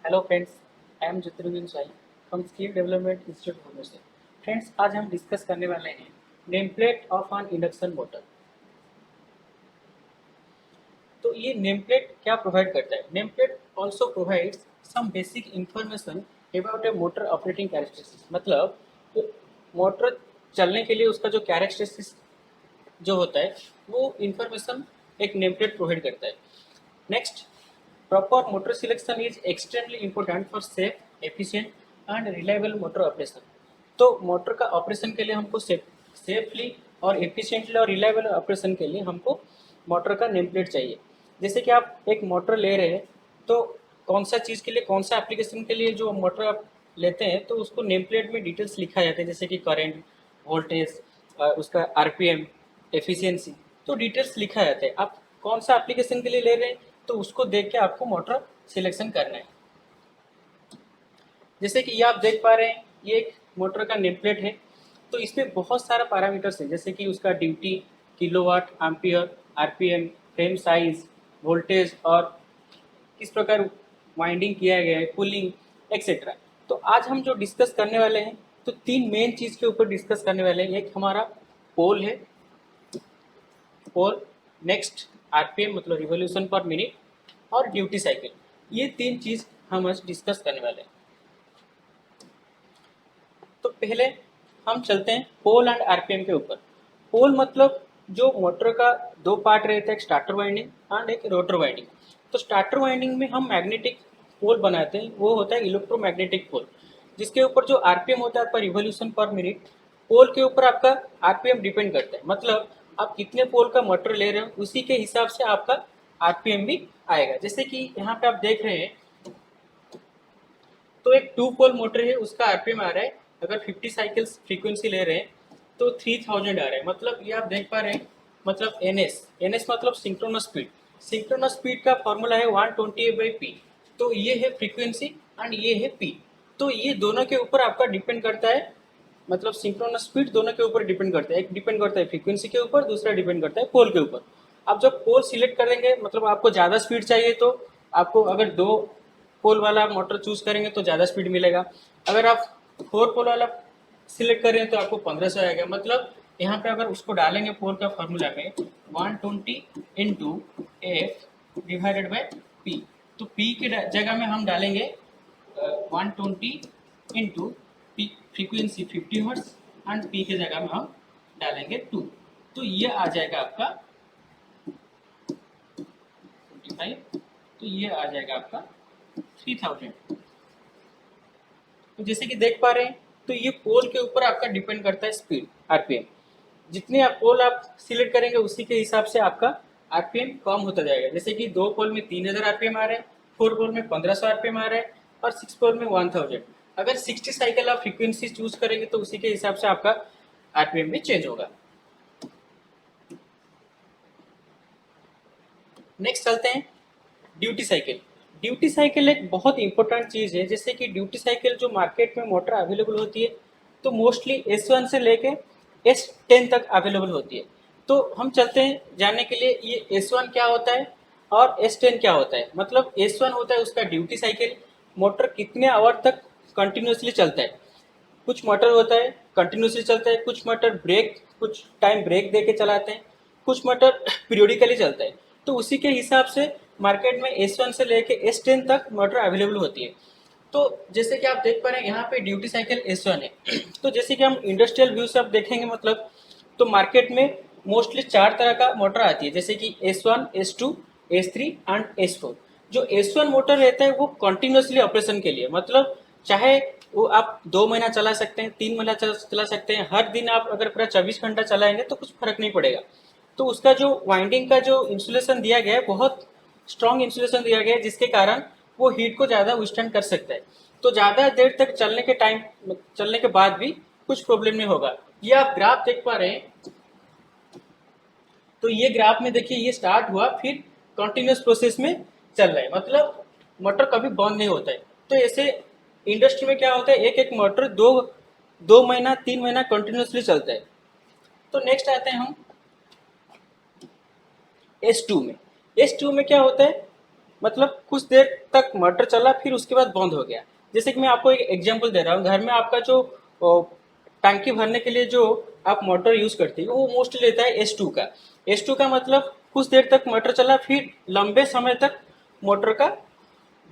Hello friends, I am Jyotirvin Sai from skill development institute Bhubaneswar. Friends, आज हम discuss करने वाले हैं name plate of an induction motor. तो ये नेम प्लेट क्या प्रोवाइड करता है? Name plate also provides some basic information about a motor operating characteristics. मतलब मोटर चलने के लिए उसका जो कैरेक्टरिस्टिक्स जो होता है वो इंफॉर्मेशन एक नेम प्लेट प्रोवाइड करता है। Next, proper motor selection is extremely important for safe, efficient and reliable motor operation. तो मोटर का ऑपरेशन के लिए हमको सेफली और एफिशिएंटली और रिलायबल ऑपरेशन के लिए हमको मोटर का नेम प्लेट चाहिए। जैसे कि आप एक मोटर ले रहे हैं तो कौन सा चीज़ के लिए, कौन सा एप्लीकेशन के लिए जो मोटर आप लेते हैं तो उसको नेम प्लेट में डिटेल्स लिखा जाता है, जैसे कि करंट, वोल्टेज, उसका आरपीएम, एफिशिएंसी, तो डिटेल्स लिखा जाता है। आप कौन सा एप्लीकेशन के लिए ले रहे हैं तो उसको देख के आपको मोटर सिलेक्शन करना है। जैसे कि ये आप देख पा रहे हैं, ये एक मोटर का नेम प्लेट है। तो इसमें बहुत सारा पैरामीटर्स है, जैसे कि उसका duty, kilowatt, ampere, RPM, frame size, voltage और किस प्रकार वाइंडिंग किया गया है, कूलिंग एक्सेट्रा। तो आज हम जो डिस्कस करने वाले हैं तो तीन मेन चीज़ के ऊपर डिस्कस करने वाले हैं। एक हमारा पोल है, पोल, नेक्स्ट आरपीएम मतलब रिवोल्यूशन पर मिनट, और ड्यूटी साइकिल। ये तीन चीज़ हम आज डिस्कस करने वाले हैं। तो पहले हम चलते हैं पोल एंड आरपीएम के ऊपर। पोल मतलब जो मोटर का दो पार्ट रहता है, एक स्टार्टर वाइंडिंग एंड एक रोटर वाइंडिंग। तो स्टार्टर वाइंडिंग में हम मैग्नेटिक पोल बनाते हैं, वो होता है इलेक्ट्रोमैग्नेटिक पोल, जिसके ऊपर जो आरपीएम होता है आपका रिवोल्यूशन पर मिनट, पोल के ऊपर आपका आरपीएम डिपेंड करता है। मतलब आप कितने पोल का मोटर ले रहे हो उसी के हिसाब से आपका आरपीएम भी आएगा। जैसे कि यहाँ पे आप देख रहे हैं तो एक 2 पोल मोटर है, उसका आरपीएम आ रहा है, अगर 50 साइकिल्स फ्रीक्वेंसी ले रहे हैं तो 3000 आ रहा है। मतलब ये आप देख पा रहे हैं, मतलब एनएस मतलब सिंक्रोनस स्पीड। सिंक्रोनस स्पीड का फॉर्मूला है 120/p। तो ये है फ्रीक्वेंसी एंड ये है पी। तो ये दोनों के ऊपर आपका डिपेंड करता है, मतलब सिंक्रोनस स्पीड दोनों के ऊपर डिपेंड करता है। एक डिपेंड करता है फ्रीक्वेंसी के ऊपर, दूसरा डिपेंड करता है पोल के ऊपर। आप जब पोल सिलेक्ट करेंगे, मतलब आपको ज़्यादा स्पीड चाहिए तो आपको, अगर 2 पोल वाला मोटर चूज करेंगे तो ज़्यादा स्पीड मिलेगा। अगर आप 4 पोल वाला सिलेक्ट करें तो आपको 1500 आएगा। मतलब यहाँ पे अगर उसको डालेंगे पोल का फॉर्मूला में 120 into F divided by P, तो पी के जगह में हम डालेंगे 120 into P frequency 50 hertz and P के जगह में हम डालेंगे 2। तो ये आ जाएगा आपका 25, तो ये आ जाएगा आपका 3000। तो जैसे कि देख पा रहे हैं, तो ये पोल के ऊपर आपका डिपेंड करता है स्पीड, आरपीएम। जितने आप पोल आप सिलेक्ट करेंगे उसी के हिसाब से आपका आरपीएम कम होता जाएगा। जैसे कि 2 पोल में 3000 आरपीएम आ रहे हैं, 4 पोल में 1500 आरपीएम आ रहे हैं और 6 पोल में 1000। अगर 60 साइकिल आप फ्रीक्वेंसी चूज करेंगे तो उसी के हिसाब से आपका आरपीएम भी चेंज होगा। नेक्स्ट चलते हैं ड्यूटी साइकिल। ड्यूटी साइकिल एक बहुत इंपॉर्टेंट चीज़ है। जैसे कि ड्यूटी साइकिल जो मार्केट में मोटर अवेलेबल होती है तो मोस्टली S1 से लेके S10 तक अवेलेबल होती है। तो हम चलते हैं जानने के लिए ये S1 क्या होता है और S10 क्या होता है। मतलब S1 होता है उसका ड्यूटी साइकिल, मोटर कितने आवर तक कंटिन्यूसली चलता है। कुछ मोटर होता है कंटिन्यूसली चलता है, कुछ मोटर ब्रेक, कुछ टाइम ब्रेक दे के चलाते हैं, कुछ मोटर पीरियोडिकली चलता है। तो उसी के हिसाब से मार्केट में S1 से लेके S10 तक मोटर अवेलेबल होती है। तो जैसे कि आप देख पा रहे हैं यहाँ पे ड्यूटी साइकिल S1 है। तो जैसे कि हम इंडस्ट्रियल व्यू से आप देखेंगे, मतलब तो मार्केट में मोस्टली 4 तरह का मोटर आती है, जैसे कि S1, S2, S3 and S4। जो S1 मोटर रहता है वो कंटिन्यूसली ऑपरेशन के लिए, मतलब चाहे वो आप 2 महीना चला सकते हैं, 3 महीना चला सकते हैं, हर दिन आप अगर पूरा 24 घंटा चलाएंगे तो कुछ फर्क नहीं पड़ेगा। तो उसका जो वाइंडिंग का जो इंसुलेशन दिया गया है, बहुत स्ट्रॉन्ग इंसुलेशन दिया गया है, जिसके कारण वो हीट को ज़्यादा विस्टैंड कर सकता है। तो ज़्यादा देर तक चलने के बाद भी कुछ प्रॉब्लम नहीं होगा। ये आप ग्राफ देख पा रहे हैं, तो ये ग्राफ में देखिए ये स्टार्ट हुआ फिर कंटिन्यूस प्रोसेस में चल रहा है, मतलब मोटर कभी बंद नहीं होता है। तो ऐसे इंडस्ट्री में क्या होता है, एक एक मोटर दो 2 महीना 3 महीना कंटिन्यूसली चलता है। तो नेक्स्ट आते हैं हम S2 में। S2 में क्या होता है, मतलब कुछ देर तक मोटर चला फिर उसके बाद बंद हो गया। जैसे कि मैं आपको एक एग्जांपल दे रहा हूँ, घर में आपका जो टंकी भरने के लिए जो आप मोटर यूज करते हैं वो मोस्टली लेता है S2 का। S2 का मतलब कुछ देर तक मोटर चला फिर लंबे समय तक मोटर का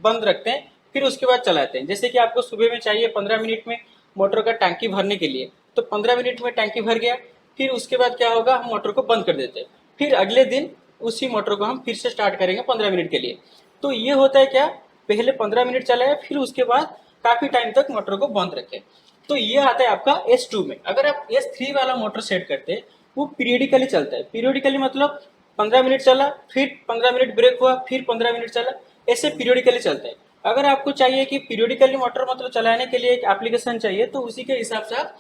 बंद रखते हैं फिर उसके बाद चलाते हैं। जैसे कि आपको सुबह में चाहिए 15 मिनट में मोटर का टंकी भरने के लिए, तो 15 मिनट में टंकी भर गया, फिर उसके बाद क्या होगा, हम मोटर को बंद कर देते हैं। फिर अगले दिन उसी मोटर को हम फिर से स्टार्ट करेंगे 15 मिनट के लिए। तो ये होता है क्या, पहले 15 मिनट चलाए फिर उसके बाद काफ़ी टाइम तक मोटर को बंद रखें। तो ये आता है आपका S2 में। अगर आप S3 वाला मोटर सेट करते हैं वो पीरियडिकली चलता है। पीरियडिकली मतलब 15 मिनट चला फिर 15 मिनट ब्रेक हुआ फिर 15 मिनट चला, ऐसे पीरियडिकली चलता है। अगर आपको चाहिए कि पीरियडिकली मोटर मतलब चलाने के लिए एक एप्लीकेशन चाहिए तो उसी के हिसाब से आप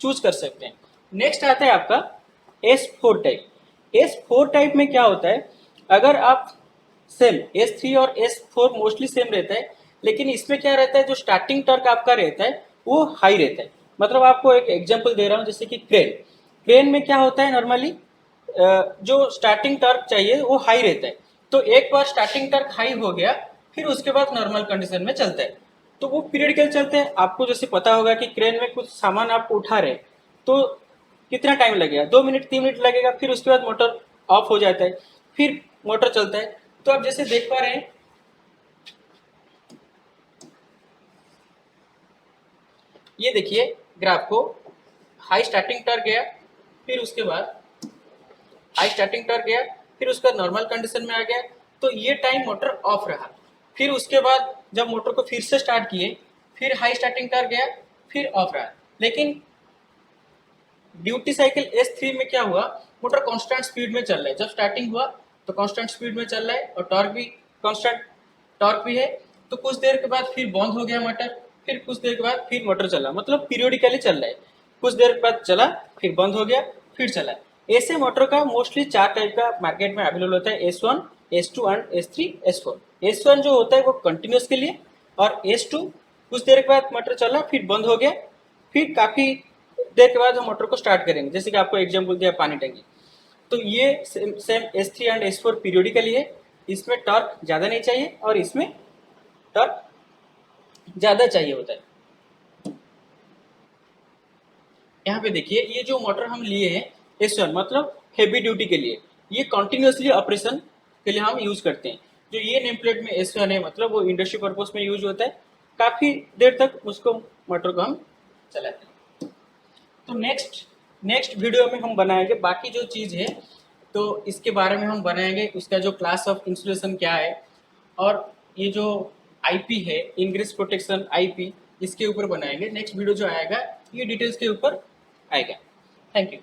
चूज कर सकते हैं। नेक्स्ट आता है आपका S4 टाइप। S4 टाइप में क्या होता है, अगर आप सेम S3 और S4 मोस्टली सेम रहता है, लेकिन इसमें क्या रहता है, जो स्टार्टिंग टॉर्क आपका रहता है वो हाई रहता है। मतलब आपको एक एग्जांपल दे रहा हूँ, जैसे कि क्रेन। क्रेन में क्या होता है नॉर्मली, जो स्टार्टिंग टॉर्क चाहिए वो हाई रहता है। तो एक बार स्टार्टिंग टॉर्क हाई हो गया फिर उसके बाद नॉर्मल कंडीशन में चलता है। तो वो पीरियडिकल चलते हैं। आपको जैसे पता होगा कि क्रेन में कुछ सामान आप उठा रहे हैं तो कितना टाइम लगेगा, 2 मिनट 3 मिनट लगेगा, फिर उसके बाद मोटर ऑफ हो जाता है फिर मोटर चलता है। तो आप जैसे देख पा रहे हैं, ये देखिए ग्राफ को, हाई स्टार्टिंग टॉर्क गया फिर उसके बाद हाई स्टार्टिंग टॉर्क गया फिर उसका नॉर्मल कंडीशन में आ गया, तो ये टाइम मोटर ऑफ रहा। फिर उसके बाद जब मोटर को फिर से स्टार्ट किए फिर हाई स्टार्टिंग टॉर्क गया फिर ऑफ रहा। लेकिन ड्यूटी साइकिल S3 में क्या हुआ, मोटर कांस्टेंट स्पीड में चल रहा है। जब स्टार्टिंग हुआ तो कांस्टेंट स्पीड में चल रहा है और टॉर्क भी कांस्टेंट टॉर्क भी है। तो कुछ देर के बाद फिर बंद हो गया मोटर, फिर कुछ देर के बाद फिर मोटर चला, मतलब पीरियडिकली चल रहा है। कुछ देर के बाद चला फिर बंद हो गया फिर चला। ऐसे मोटर का मोस्टली 4 टाइप का मार्केट में अवेलेबल होता है, S1 S2 and S3 S4। S1 जो होता है वो कंटिन्यूस के लिए, और S2 कुछ देर के बाद मोटर चला फिर बंद हो गया फिर काफी देर के बाद हम मोटर को स्टार्ट करेंगे। जैसे कि आपको एग्जांपल दिया पानी टंकी। तो ये same S3 and S4 periodically है। इसमें टॉर्क ज़्यादा नहीं चाहिए और इसमें टॉर्क ज़्यादा चाहिए होता है। यहाँ पे देखिए ये जो मोटर हम लिए हैं S1 मतलब हेवी ड्यूटी के लिए, ये कंटिन्यूसली ऑपरेशन के लिए हम यूज करते हैं। जो ये नेम प्लेट में S1 है मतलब वो इंडस्ट्री पर्पज में यूज होता है, काफ़ी देर तक उसको मोटर को हम चलाते हैं। तो नेक्स्ट नेक्स्ट वीडियो में हम बनाएंगे बाकी जो चीज़ है, तो इसके बारे में हम बनाएंगे उसका जो क्लास ऑफ इंसुलेशन क्या है, और ये जो आईपी है इंग्रेस प्रोटेक्शन आईपी, इसके ऊपर बनाएंगे। नेक्स्ट वीडियो जो आएगा ये डिटेल्स के ऊपर आएगा। Thank you.